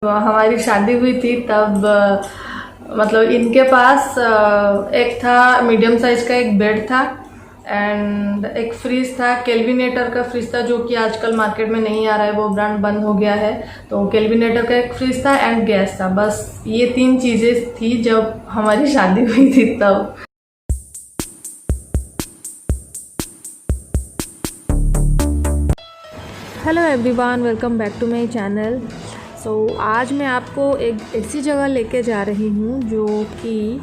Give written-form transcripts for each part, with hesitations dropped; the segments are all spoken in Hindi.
हमारी शादी हुई थी तब मतलब इनके पास एक था मीडियम साइज का एक बेड था एंड एक फ्रिज था। केल्विनेटर का फ्रिज था जो कि आजकल मार्केट में नहीं आ रहा है, वो ब्रांड बंद हो गया है। तो केल्विनेटर का एक फ्रिज था एंड गैस था। बस ये 3 चीज़ें थी जब हमारी शादी हुई थी तब। Hello everyone, welcome back to my channel. आज मैं आपको एक ऐसी जगह लेके जा रही हूँ जो कि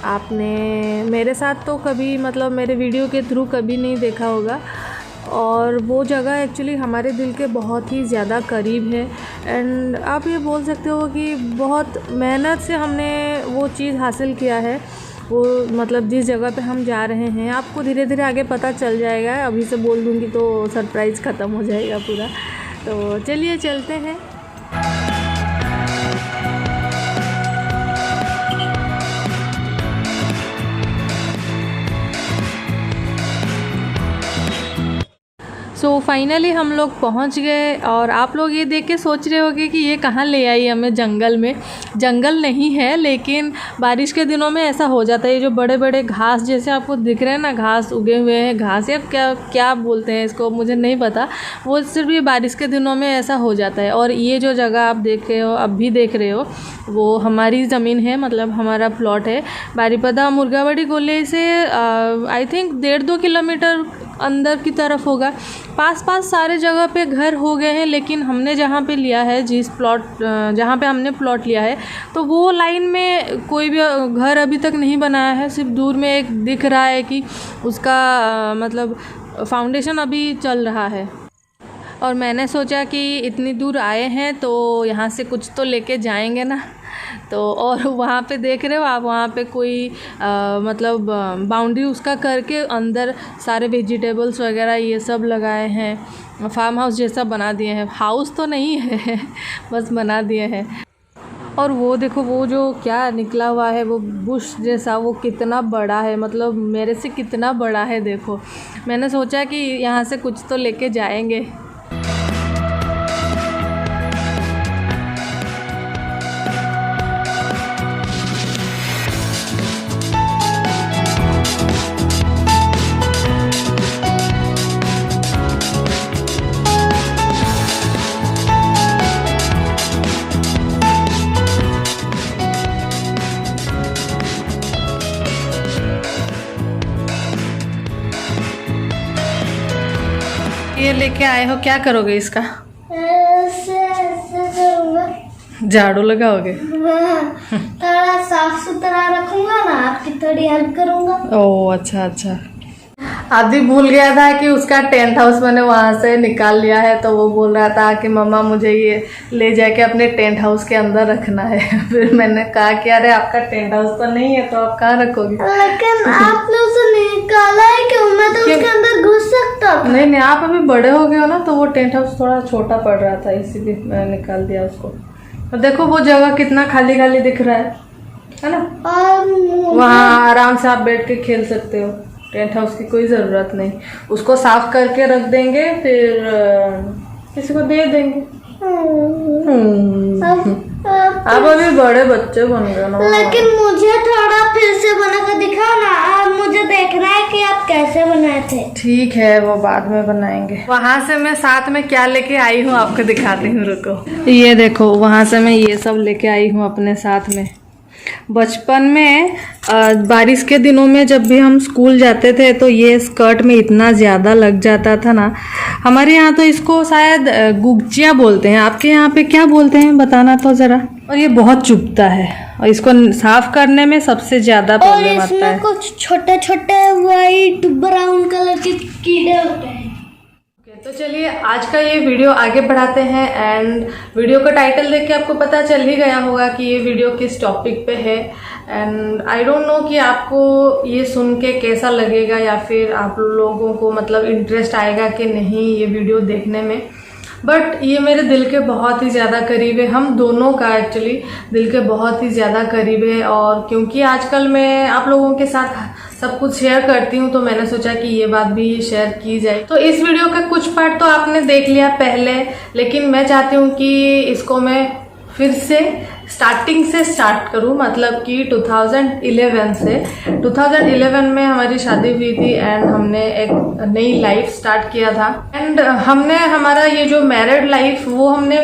आपने मेरे साथ तो कभी मतलब मेरे वीडियो के थ्रू कभी नहीं देखा होगा। और वो जगह एक्चुअली हमारे दिल के बहुत ही ज़्यादा करीब है एंड आप ये बोल सकते हो कि बहुत मेहनत से हमने वो चीज़ हासिल किया है। वो मतलब जिस जगह पे हम जा रहे हैं आपको धीरे धीरे आगे पता चल जाएगा। अभी से बोल दूँगी तो सरप्राइज़ ख़त्म हो जाएगा पूरा। तो चलिए चलते हैं। फाइनली हम लोग पहुंच गए और आप लोग ये देख के सोच रहे होंगे कि ये कहाँ ले आई हमें जंगल में। जंगल नहीं है, लेकिन बारिश के दिनों में ऐसा हो जाता है। ये जो बड़े बड़े घास जैसे आपको दिख रहे हैं ना, घास उगे हुए हैं, घास या क्या क्या बोलते हैं इसको मुझे नहीं पता। वो सिर्फ ये बारिश के दिनों में ऐसा हो जाता है। और ये जो जगह आप देख रहे हो, अब भी देख रहे हो, वो हमारी ज़मीन है, मतलब हमारा प्लॉट है। बारीपदा मुर्गावाड़ी गोले से आई थिंक 1.5-2 किलोमीटर अंदर की तरफ होगा। पास सारे जगह पे घर हो गए हैं, लेकिन हमने जहाँ पे लिया है, जहाँ पे हमने प्लॉट लिया है, तो वो लाइन में कोई भी घर अभी तक नहीं बनाया है। सिर्फ दूर में एक दिख रहा है कि उसका मतलब फाउंडेशन अभी चल रहा है। और मैंने सोचा कि इतनी दूर आए हैं तो यहाँ से कुछ तो लेके जाएंगे ना। तो और वहाँ पे देख रहे हो आप, वहाँ पे कोई मतलब बाउंड्री उसका करके अंदर सारे वेजिटेबल्स वगैरह ये सब लगाए हैं। फार्म हाउस जैसा बना दिए हैं। हाउस तो नहीं है बस बना दिए हैं। और वो देखो, वो जो क्या निकला हुआ है वो बुश जैसा, वो कितना बड़ा है, मतलब मेरे से कितना बड़ा है। देखो, मैंने सोचा कि यहाँ से कुछ तो लेके जाएंगे। ये लेके आए हो, क्या करोगे इसका? ऐसे करूंगा। झाड़ू लगाओगे? थोड़ा साफ सुथरा रखूंगा ना, आपकी थोड़ी हेल्प करूंगा। ओह अच्छा अच्छा। आदि भूल गया था कि उसका टेंट हाउस मैंने वहाँ से निकाल लिया है। तो वो बोल रहा था कि मम्मा मुझे ये ले जाके अपने टेंट हाउस के अंदर रखना है। फिर मैंने कहा कि अरे आपका टेंट हाउस तो नहीं है तो आप कहाँ रखोगे? लेकिन आपने उसे निकाला है क्यों? मैं तो उसके अंदर घुस सकता था। नहीं, आप अभी बड़े हो गए हो ना, तो वो टेंट हाउस थोड़ा छोटा पड़ रहा था, इसीलिए मैंने निकाल दिया उसको। तो देखो वो जगह कितना खाली खाली दिख रहा है ना। वहाँ आराम से आप बैठ के खेल सकते हो। टेंट हाउस की कोई ज़रूरत नहीं। उसको साफ करके रख देंगे, फिर किसी को दे देंगे। आप अभी बड़े बच्चे बन गए ना। लेकिन मुझे थोड़ा फिर से बना कर दिखाओ ना। अब मुझे देखना है कि आप कैसे बनाए थे। ठीक है, वो बाद में बनाएंगे। वहाँ से मैं साथ में क्या लेके आई हूँ आपको दिखाती हूँ, रुको। ये देखो, वहाँ से मैं ये सब लेके आई हूँ अपने साथ में। बचपन में बारिश के दिनों में जब भी हम स्कूल जाते थे तो ये स्कर्ट में इतना ज़्यादा लग जाता था ना। हमारे यहाँ तो इसको शायद गुगचिया बोलते हैं, आपके यहाँ पे क्या बोलते हैं बताना तो ज़रा। और ये बहुत चुभता है और इसको साफ करने में सबसे ज़्यादा प्रॉब्लम आता है। कुछ छोटे छोटे वाइट ब्राउन कलर के कीड़े होते हैं। तो चलिए आज का ये वीडियो आगे बढ़ाते हैं। एंड वीडियो का टाइटल देख के आपको पता चल ही गया होगा कि ये वीडियो किस टॉपिक पे है। एंड आई डोंट नो कि आपको ये सुन के कैसा लगेगा, या फिर आप लोगों को मतलब इंटरेस्ट आएगा कि नहीं ये वीडियो देखने में। बट ये मेरे दिल के बहुत ही ज़्यादा करीब है। हम दोनों का एक्चुअली दिल के बहुत ही ज़्यादा करीब है। और क्योंकि आजकल मैं आप लोगों के साथ सब कुछ शेयर करती हूँ, तो मैंने सोचा कि ये बात भी शेयर की जाए। तो इस वीडियो का कुछ पार्ट तो आपने देख लिया पहले, लेकिन मैं चाहती हूँ कि इसको मैं फिर से स्टार्टिंग से स्टार्ट करूं, मतलब कि 2011 से। 2011 में हमारी शादी हुई थी एंड हमने एक नई लाइफ स्टार्ट किया था। एंड हमने हमारा ये जो मैरिड लाइफ वो हमने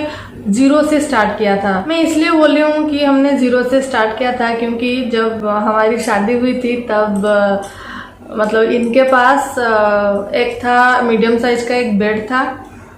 0 से स्टार्ट किया था। मैं इसलिए बोल रही हूँ कि हमने 0 से स्टार्ट किया था क्योंकि जब हमारी शादी हुई थी तब मतलब इनके पास एक था मीडियम साइज का एक बेड था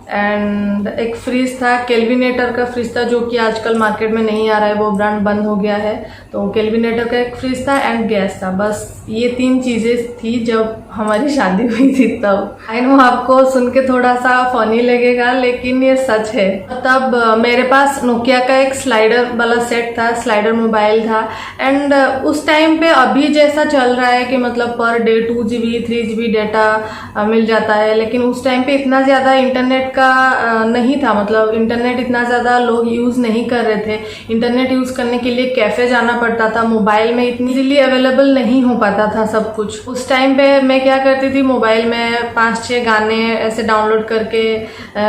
एंड एक फ्रिज था, केल्विनेटर का फ्रिज था, जो कि आजकल मार्केट में नहीं आ रहा है, वो ब्रांड बंद हो गया है। तो केल्विनेटर का एक फ्रिज था एंड गैस था, बस ये 3 चीज़ें थी जब हमारी शादी हुई थी तब। आई नो आपको सुन के थोड़ा सा फनी लगेगा लेकिन ये सच है। तब मेरे पास नोकिया का एक स्लाइडर वाला सेट था, स्लाइडर मोबाइल था एंड उस टाइम पे अभी जैसा चल रहा है कि मतलब per day 2 GB 3 GB data मिल जाता है, लेकिन उस टाइम पे इतना ज़्यादा इंटरनेट का नहीं था, मतलब इंटरनेट इतना ज़्यादा लोग यूज़ नहीं कर रहे थे। इंटरनेट यूज़ करने के लिए कैफ़े जाना पड़ता था, मोबाइल में इतनी इजीली अवेलेबल नहीं हो पाता था सब कुछ। उस टाइम पे मैं क्या करती थी, मोबाइल में 5-6 गाने ऐसे डाउनलोड करके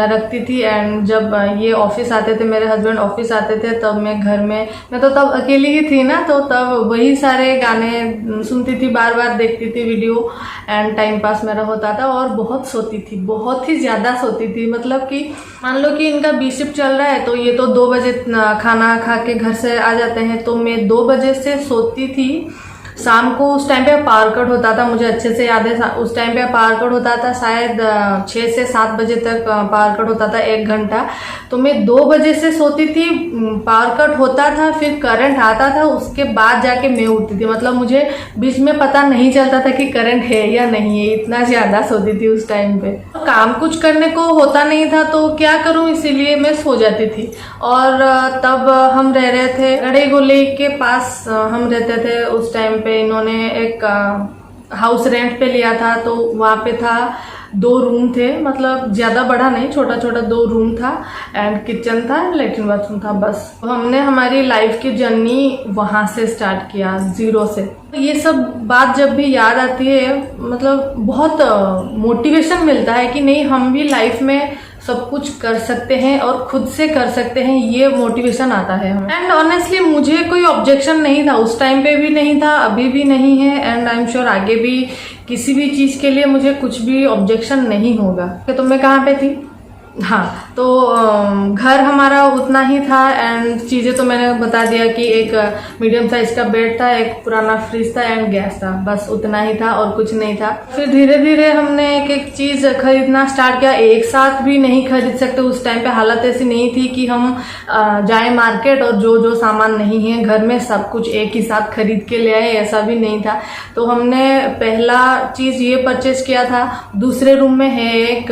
रखती थी एंड जब ये ऑफिस आते थे, मेरे हस्बैंड ऑफिस आते थे, तब मैं घर में, मैं तो तब अकेली ही थी ना, तो तब वही सारे गाने सुनती थी, बार बार देखती थी वीडियो एंड टाइम पास मेरा होता था। और बहुत सोती थी, बहुत ही ज़्यादा सोती थी, मतलब कि मान लो कि इनका 20 शिफ्ट चल रहा है तो ये तो 2 बजे खाना खा के घर से आ जाते हैं, तो मैं 2 बजे से सोती थी। शाम को उस टाइम पे पावर कट होता था, मुझे अच्छे से याद है, उस टाइम पे पावर कट होता था शायद 6 से 7 बजे तक पावर कट होता था, 1 घंटा। तो मैं 2 बजे से सोती थी, पावर कट होता था, फिर करंट आता था, उसके बाद जाके मैं उठती थी। मतलब मुझे बीच में पता नहीं चलता था कि करंट है या नहीं है, इतना ज़्यादा सोती थी उस टाइम पे। काम कुछ करने को होता नहीं था तो क्या करूं, इसीलिए मैं सो जाती थी। और तब हम रह रहे थे गड़े गोले के पास, हम रहते थे उस टाइम पे। इन्होंने एक हाउस रेंट पे लिया था, तो वहाँ पे था 2 रूम थे, मतलब ज़्यादा बड़ा नहीं, छोटा छोटा 2 रूम था एंड किचन था, लेट्रिन बाथरूम था, बस। तो हमने हमारी लाइफ की जर्नी वहाँ से स्टार्ट किया, 0 से। ये सब बात जब भी याद आती है, मतलब बहुत मोटिवेशन मिलता है कि नहीं, हम भी लाइफ में सब कुछ कर सकते हैं और खुद से कर सकते हैं, ये मोटिवेशन आता है हमें। एंड ऑनेस्टली मुझे कोई ऑब्जेक्शन नहीं था, उस टाइम पे भी नहीं था, अभी भी नहीं है एंड आई एम श्योर आगे भी किसी भी चीज़ के लिए मुझे कुछ भी ऑब्जेक्शन नहीं होगा। तो मैं कहाँ पे थी? हाँ, तो घर हमारा उतना ही था एंड चीज़ें तो मैंने बता दिया कि एक मीडियम साइज का बेड था, एक पुराना फ्रिज था एंड गैस था, बस उतना ही था और कुछ नहीं था। फिर धीरे धीरे हमने एक एक चीज़ खरीदना स्टार्ट किया। एक साथ भी नहीं खरीद सकते, उस टाइम पे हालत ऐसी नहीं थी कि हम जाए मार्केट और जो जो सामान नहीं है घर में सब कुछ एक ही साथ खरीद के ले आए, ऐसा भी नहीं था। तो हमने पहला चीज़ ये परचेज किया था। दूसरे रूम में है एक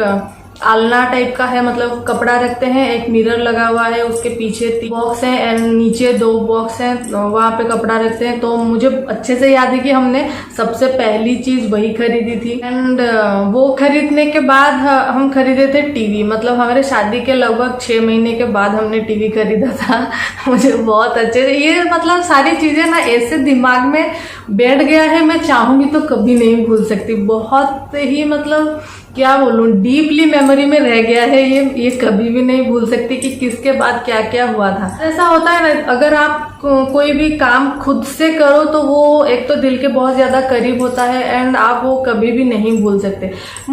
आलना टाइप का है, मतलब कपड़ा रखते हैं, एक मिरर लगा हुआ है, उसके पीछे 3 बॉक्स हैं एंड नीचे 2 बॉक्स हैं, वहाँ पे कपड़ा रखते हैं। तो मुझे अच्छे से याद है कि हमने सबसे पहली चीज़ वही खरीदी थी एंड वो खरीदने के बाद हम खरीदे थे टीवी। मतलब हमारे शादी के लगभग 6 महीने के बाद हमने टीवी खरीदा था। मुझे बहुत अच्छे से ये मतलब सारी चीज़ें ना ऐसे दिमाग में बैठ गया है, मैं चाहूँगी तो कभी नहीं भूल सकती। बहुत ही मतलब क्या बोलूं, डीपली मेमोरी में रह गया है ये कभी भी नहीं भूल सकती कि किसके बाद क्या क्या हुआ था। ऐसा होता है ना, अगर आप कोई भी काम खुद से करो तो वो एक तो दिल के बहुत ज़्यादा करीब होता है एंड आप वो कभी भी नहीं भूल सकते।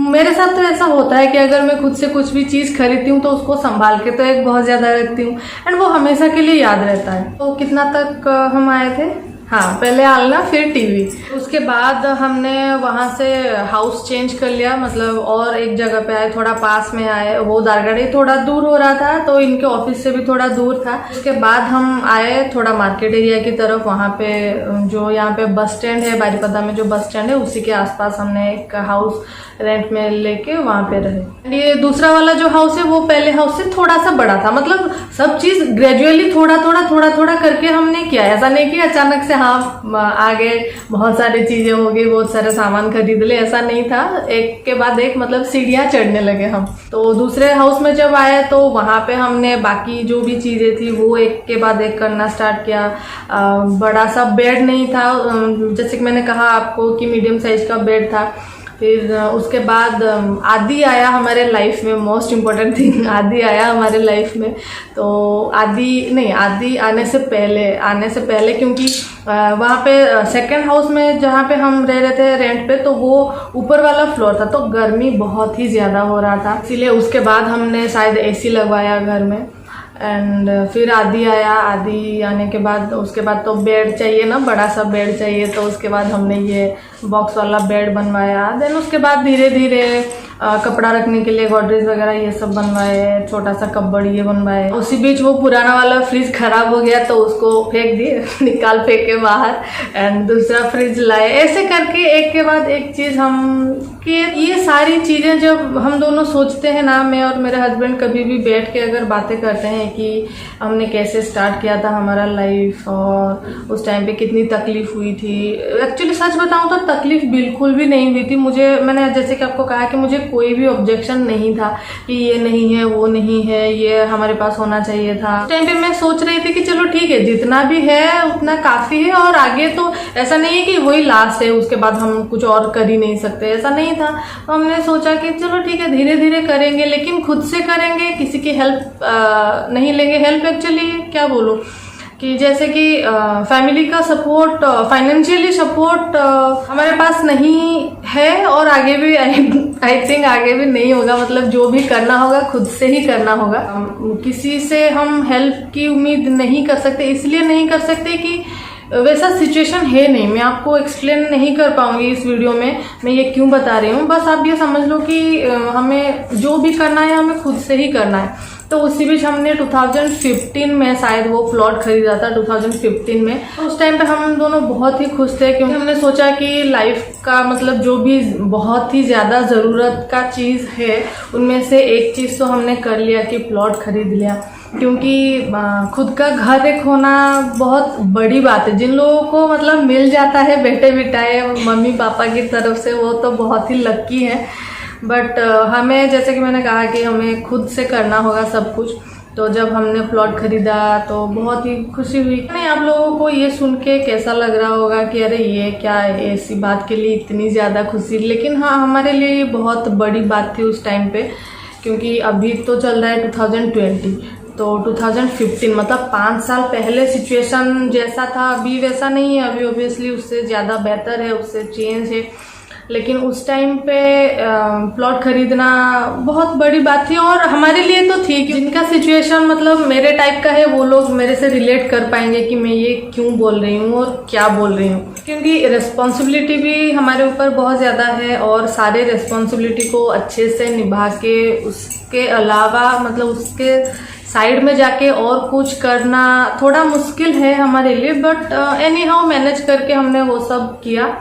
मेरे साथ तो ऐसा होता है कि अगर मैं खुद से कुछ भी चीज़ खरीदती हूँ तो उसको संभाल के तो एक बहुत ज़्यादा रखती हूँ एंड वो हमेशा के लिए याद रहता है। तो कितना तक हम आए थे? हाँ, पहले आलना फिर टीवी। उसके बाद हमने वहाँ से हाउस चेंज कर लिया, मतलब और एक जगह पे आए, थोड़ा पास में आए। वो दारगढ़ी थोड़ा दूर हो रहा था तो इनके ऑफिस से भी थोड़ा दूर था। उसके बाद हम आए थोड़ा मार्केट एरिया की तरफ, वहाँ पे जो यहाँ पे बस स्टैंड है, बारीपदा में जो बस स्टैंड है उसी के आसपास हमने एक हाउस रेंट में लेके वहाँ पे रहे। ये दूसरा वाला जो हाउस है वो पहले हाउस से थोड़ा सा बड़ा था, मतलब सब चीज़ ग्रेजुअली थोड़ा थोड़ा करके हमने किया। ऐसा नहीं कि अचानक से हाँ आगे बहुत सारी चीज़ें हो गई, बहुत सारे सामान खरीद ले, ऐसा नहीं था। एक के बाद एक मतलब सीढ़ियाँ चढ़ने लगे हम। तो दूसरे हाउस में जब आए तो वहाँ पे हमने बाकी जो भी चीज़ें थी वो एक के बाद एक करना स्टार्ट किया। बड़ा सा बेड नहीं था, जैसे कि मैंने कहा आपको कि मीडियम साइज का बेड था। फिर उसके बाद आदि आया हमारे लाइफ में। मोस्ट इम्पॉर्टेंट थिंग, आदि आया हमारे लाइफ में। तो आदि आने से पहले क्योंकि वहाँ पे सेकंड हाउस में जहाँ पे हम रह रहे थे रेंट पे, तो वो ऊपर वाला फ्लोर था, तो गर्मी बहुत ही ज़्यादा हो रहा था, इसीलिए उसके बाद हमने शायद एसी लगवाया घर में। एंड फिर आदि आया। आदि आने के बाद उसके बाद तो बेड चाहिए ना, बड़ा सा बेड चाहिए, तो उसके बाद हमने ये बॉक्स वाला बेड बनवाया। देन उसके बाद धीरे धीरे कपड़ा रखने के लिए गॉडरेज वगैरह ये सब बनवाए, छोटा सा कपबोर्ड ये बनवाए। उसी बीच वो पुराना वाला फ्रिज खराब हो गया, तो उसको फेंक दिए निकाल फेंक के बाहर, एंड दूसरा फ्रिज लाए। ऐसे करके एक के बाद एक चीज़ कि ये सारी चीज़ें जब हम दोनों सोचते हैं ना, मैं और मेरे हस्बैंड कभी भी बैठ के अगर बातें करते हैं कि हमने कैसे स्टार्ट किया था हमारा लाइफ और उस टाइम पे कितनी तकलीफ हुई थी। एक्चुअली सच बताऊं तो तकलीफ बिल्कुल भी नहीं हुई थी मैंने जैसे कि आपको कहा कि मुझे कोई भी ऑब्जेक्शन नहीं था कि ये नहीं है, वो नहीं है, ये हमारे पास होना चाहिए था। उस टाइम पे मैं सोच रही थी कि चलो ठीक है, जितना भी है उतना काफ़ी है, और आगे तो ऐसा नहीं है कि वही लास्ट है, उसके बाद हम कुछ और कर ही नहीं सकते, ऐसा नहीं था। तो हमने सोचा कि चलो ठीक है, धीरे धीरे करेंगे, लेकिन खुद से करेंगे, किसी की हेल्प नहीं लेंगे। हेल्प एक्चुअली क्या बोलूँ कि जैसे कि फैमिली का सपोर्ट, फाइनेंशियली सपोर्ट हमारे पास नहीं है, और आगे भी आई थिंक आगे भी नहीं होगा। मतलब जो भी करना होगा खुद से ही करना होगा। किसी से हम हेल्प की उम्मीद नहीं कर सकते, इसलिए नहीं कर सकते कि वैसा सिचुएशन है नहीं। मैं आपको एक्सप्लेन नहीं कर पाऊंगी इस वीडियो में, मैं ये क्यों बता रही हूँ। बस आप ये समझ लो कि हमें जो भी करना है हमें खुद से ही करना है। तो उसी बीच हमने 2015 में शायद वो प्लॉट खरीदा था, 2015 में। तो उस टाइम पे हम दोनों बहुत ही खुश थे, क्योंकि हमने सोचा कि लाइफ का मतलब जो भी बहुत ही ज़्यादा ज़रूरत का चीज़ है उनमें से एक चीज़ तो हमने कर लिया कि प्लॉट खरीद लिया। क्योंकि खुद का घर एक होना बहुत बड़ी बात है। जिन लोगों को मतलब मिल जाता है बेटे बिटाए मम्मी पापा की तरफ से, वो तो बहुत ही लक्की है। बट हमें, जैसे कि मैंने कहा कि हमें खुद से करना होगा सब कुछ। तो जब हमने प्लॉट खरीदा तो बहुत ही खुशी हुई। नहीं, आप लोगों को ये सुन के कैसा लग रहा होगा कि अरे ये क्या है, ऐसी बात के लिए इतनी ज़्यादा खुशी। लेकिन हाँ, हमारे लिए ये बहुत बड़ी बात थी उस टाइम पे, क्योंकि अभी तो चल रहा है 2020, तो 2015 मतलब 5 साल पहले सिचुएशन जैसा था अभी वैसा नहीं है। अभी ऑब्वियसली उससे ज़्यादा बेहतर है, उससे चेंज है। लेकिन उस टाइम पे प्लॉट खरीदना बहुत बड़ी बात थी, और हमारे लिए तो थी। जिनका सिचुएशन मतलब मेरे टाइप का है वो लोग मेरे से रिलेट कर पाएंगे कि मैं ये क्यों बोल रही हूँ और क्या बोल रही हूँ। क्योंकि रिस्पॉन्सिबिलिटी भी हमारे ऊपर बहुत ज़्यादा है, और सारे रिस्पॉन्सिबिलिटी को अच्छे से निभा के उसके अलावा मतलब उसके साइड में जाके और कुछ करना थोड़ा मुश्किल है हमारे लिए। बट एनी हाउ मैनेज करके हमने वो सब किया।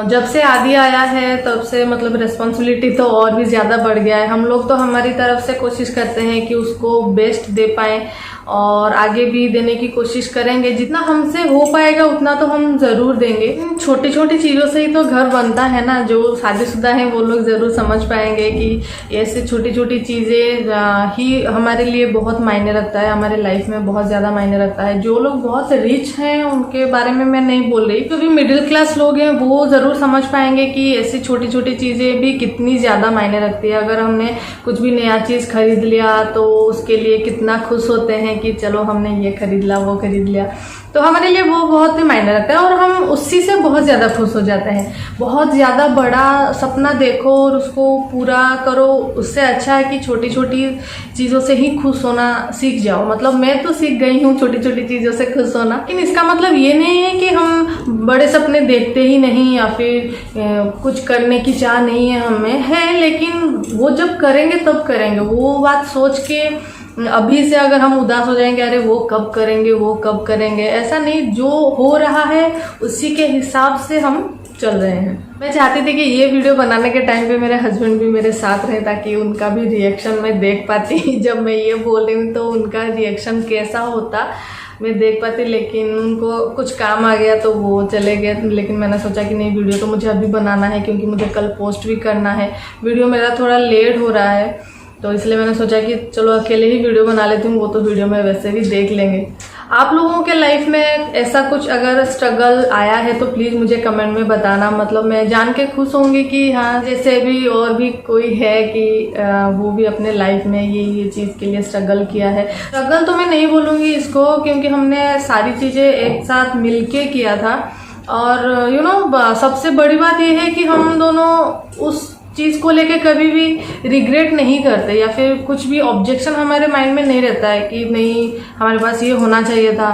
जब से आदि आया है तब से मतलब रिस्पॉन्सिबिलिटी तो और भी ज़्यादा बढ़ गया है। हम लोग तो हमारी तरफ से कोशिश करते हैं कि उसको बेस्ट दे पाएँ, और आगे भी देने की कोशिश करेंगे। जितना हमसे हो पाएगा उतना तो हम ज़रूर देंगे। छोटी छोटी चीज़ों से ही तो घर बनता है ना। जो शादीशुदा हैं वो लोग ज़रूर समझ पाएंगे कि ऐसे छोटी छोटी चीज़ें ही हमारे लिए बहुत मायने रखता है, हमारे लाइफ में बहुत ज़्यादा मायने रखता है। जो लोग बहुत रिच हैं उनके बारे में मैं नहीं बोल रही, जो भी मिडिल क्लास लोग हैं वो ज़रूर समझ पाएंगे कि ऐसी छोटी छोटी चीज़ें भी कितनी ज़्यादा मायने रखती है। अगर हमने कुछ भी नया चीज़ खरीद लिया तो उसके लिए कितना खुश होते हैं कि चलो हमने ये खरीद लिया, वो खरीद लिया, तो हमारे लिए वो बहुत ही मायने रखता है, और हम उसी से बहुत ज़्यादा खुश हो जाते हैं। बहुत ज़्यादा बड़ा सपना देखो और उसको पूरा करो, उससे अच्छा है कि छोटी छोटी चीज़ों से ही खुश होना सीख जाओ। मतलब मैं तो सीख गई हूँ छोटी छोटी चीज़ों से खुश होना। लेकिन इसका मतलब ये नहीं है कि हम बड़े सपने देखते ही नहीं या फिर कुछ करने की चाह नहीं है हमें, है, लेकिन वो जब करेंगे तब करेंगे। वो बात सोच के अभी से अगर हम उदास हो जाएंगे, अरे वो कब करेंगे, वो कब करेंगे, ऐसा नहीं। जो हो रहा है उसी के हिसाब से हम चल रहे हैं। मैं चाहती थी कि ये वीडियो बनाने के टाइम पे मेरे हस्बैंड भी मेरे साथ रहे, ताकि उनका भी रिएक्शन मैं देख पाती। जब मैं ये बोल रही हूँ तो उनका रिएक्शन कैसा होता मैं देख पाती। लेकिन उनको कुछ काम आ गया तो वो चले गए। लेकिन मैंने सोचा कि नहीं, वीडियो तो मुझे अभी बनाना है, क्योंकि मुझे कल पोस्ट भी करना है। वीडियो मेरा थोड़ा लेट हो रहा है, तो इसलिए मैंने सोचा कि चलो अकेले ही वीडियो बना लेती हूँ, वो तो वीडियो में वैसे भी देख लेंगे। आप लोगों के लाइफ में ऐसा कुछ अगर स्ट्रगल आया है तो प्लीज़ मुझे कमेंट में बताना। मतलब मैं जान के खुश होंगी कि हाँ, जैसे भी और भी कोई है कि वो भी अपने लाइफ में ये चीज़ के लिए स्ट्रगल किया है। स्ट्रगल तो मैं नहीं बोलूँगी इसको, क्योंकि हमने सारी चीज़ें एक साथ मिलके किया था। और सबसे बड़ी बात ये है कि हम दोनों उस चीज़ को लेके कभी भी रिग्रेट नहीं करते, या फिर कुछ भी ऑब्जेक्शन हमारे माइंड में नहीं रहता है कि नहीं हमारे पास ये होना चाहिए था,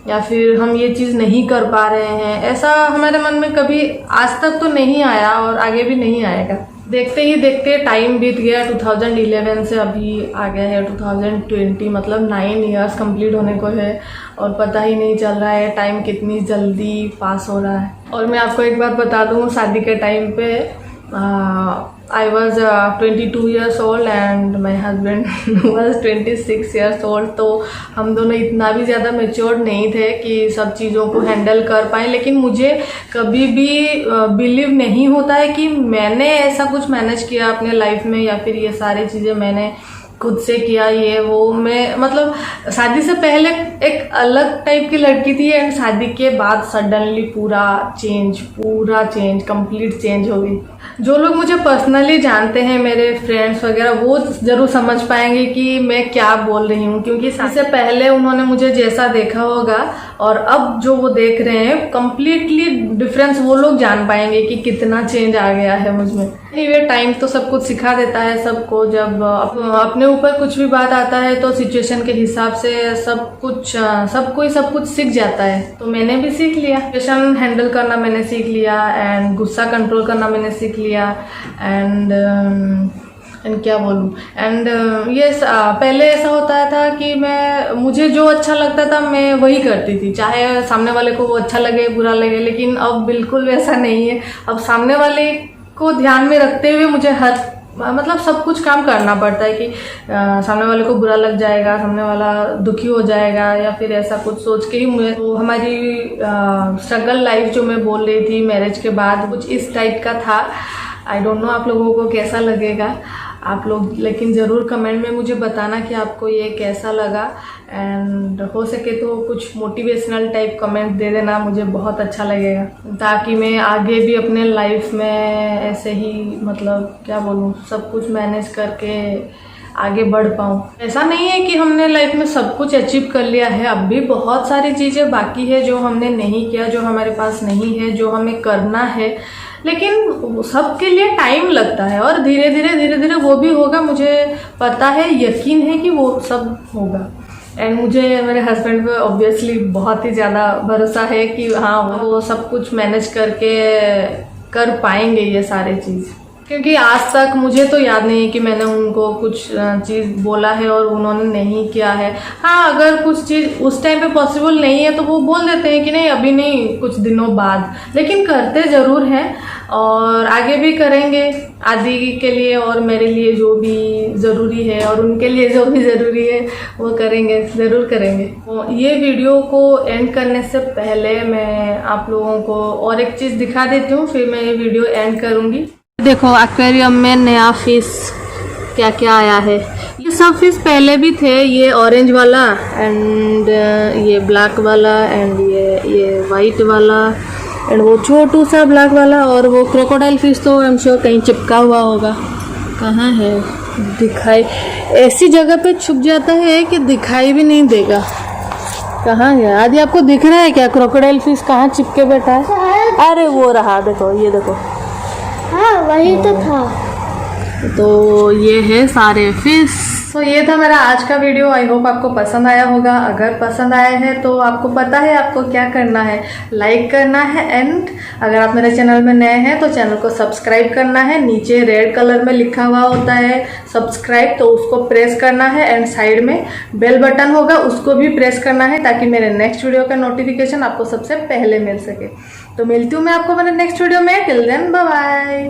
या फिर हम ये चीज़ नहीं कर पा रहे हैं। ऐसा हमारे मन में कभी आज तक तो नहीं आया और आगे भी नहीं आएगा। देखते ही देखते टाइम बीत गया, 2011 से अभी आ गया है 2020, मतलब 9 इयर्स कंप्लीट होने को है और पता ही नहीं चल रहा है टाइम कितनी जल्दी पास हो रहा है। और मैं आपको एक बात बता दूँ, शादी के टाइम पे I was 22 years old and my husband was 26 years old। तो हम दोनों इतना भी ज़्यादा मैच्योर नहीं थे कि सब चीज़ों को हैंडल कर पाएँ। लेकिन मुझे कभी भी बिलीव नहीं होता है कि मैंने ऐसा कुछ मैनेज किया अपने लाइफ में, या फिर ये सारी चीज़ें मैंने खुद से किया। ये वो मैं मतलब शादी से पहले एक अलग टाइप की लड़की थी, एंड शादी के बाद सडनली पूरा चेंज कंप्लीट चेंज हो गई। जो लोग मुझे पर्सनली जानते हैं, मेरे फ्रेंड्स वगैरह, वो ज़रूर समझ पाएंगे कि मैं क्या बोल रही हूँ, क्योंकि इससे पहले उन्होंने मुझे जैसा देखा होगा और अब जो वो देख रहे हैं कंप्लीटली डिफरेंस वो लोग जान पाएंगे कि कितना चेंज आ गया है मुझ में। ये टाइम तो सब कुछ सिखा देता है सबको। जब अपने ऊपर कुछ भी बात आता है तो सिचुएशन के हिसाब से सब कुछ सीख जाता है। तो मैंने भी सीख लिया, सिचुएशन हैंडल करना मैंने सीख लिया, एंड गुस्सा कंट्रोल करना मैंने सीख लिया, एंड क्या बोलूँ, एंड ये पहले ऐसा होता था कि मुझे जो अच्छा लगता था मैं वही करती थी, चाहे सामने वाले को वो अच्छा लगे बुरा लगे। लेकिन अब बिल्कुल वैसा नहीं है। अब सामने वाले को ध्यान में रखते हुए मुझे मतलब सब कुछ काम करना पड़ता है कि सामने वाले को बुरा लग जाएगा, सामने वाला दुखी हो जाएगा, या फिर ऐसा कुछ सोच के ही मुझे तो हमारी स्ट्रगल लाइफ जो मैं बोल रही थी मैरिज के बाद कुछ इस टाइप का था। आई डोंट नो आप लोगों को कैसा लगेगा, आप लोग लेकिन ज़रूर कमेंट में मुझे बताना कि आपको ये कैसा लगा। एंड हो सके तो कुछ मोटिवेशनल टाइप कमेंट दे देना, मुझे बहुत अच्छा लगेगा, ताकि मैं आगे भी अपने लाइफ में ऐसे ही मतलब क्या बोलूँ सब कुछ मैनेज करके आगे बढ़ पाऊँ। ऐसा नहीं है कि हमने लाइफ में सब कुछ अचीव कर लिया है, अब भी बहुत सारी चीज़ें बाकी है जो हमने नहीं किया, जो हमारे पास नहीं है, जो हमें करना है। लेकिन सबके लिए टाइम लगता है और धीरे धीरे वो भी होगा। मुझे पता है, यकीन है कि वो सब होगा। एंड मुझे मेरे हस्बैंड पे ऑब्वियसली बहुत ही ज़्यादा भरोसा है कि हाँ वो सब कुछ मैनेज करके कर पाएंगे ये सारे चीज़। क्योंकि आज तक मुझे तो याद नहीं है कि मैंने उनको कुछ चीज़ बोला है और उन्होंने नहीं किया है। हाँ, अगर कुछ चीज़ उस टाइम पे पॉसिबल नहीं है तो वो बोल देते हैं कि नहीं अभी नहीं, कुछ दिनों बाद, लेकिन करते ज़रूर हैं और आगे भी करेंगे। आदि के लिए और मेरे लिए जो भी ज़रूरी है और उनके लिए जो भी ज़रूरी है वो करेंगे, ज़रूर करेंगे। तो ये वीडियो को एंड करने से पहले मैं आप लोगों को और एक चीज़ दिखा देती हूँ, फिर मैं ये वीडियो एंड करूँगी। देखो एक्वेरियम में नया फिश क्या क्या आया है। ये सब फिश पहले भी थे, ये ऑरेंज वाला एंड ये ब्लैक वाला एंड ये वाइट वाला एंड वो छोटू सा ब्लैक वाला, और वो क्रोकोडाइल फिश तो आई एम श्योर कहीं चिपका हुआ होगा। कहाँ है? दिखाई ऐसी जगह पे छुप जाता है कि दिखाई भी नहीं देगा। कहाँ है? आदि आपको दिख रहा है क्या क्रोकोडाइल फिश कहाँ चिपके बैठा है? अरे वो रहा, देखो ये देखो। हाँ वही तो था। तो ये है सारे फिश। तो ये था मेरा आज का वीडियो। आई होप आपको पसंद आया होगा। अगर पसंद आया है तो आपको पता है आपको क्या करना है, लाइक करना है, एंड अगर आप मेरे चैनल में नए हैं तो चैनल को सब्सक्राइब करना है। नीचे रेड कलर में लिखा हुआ होता है सब्सक्राइब, तो उसको प्रेस करना है, एंड साइड में बेल बटन होगा उसको भी प्रेस करना है, ताकि मेरे नेक्स्ट वीडियो का नोटिफिकेशन आपको सबसे पहले मिल सके। तो मिलती हूँ मैं आपको मेरे नेक्स्ट वीडियो में। Till then bye bye.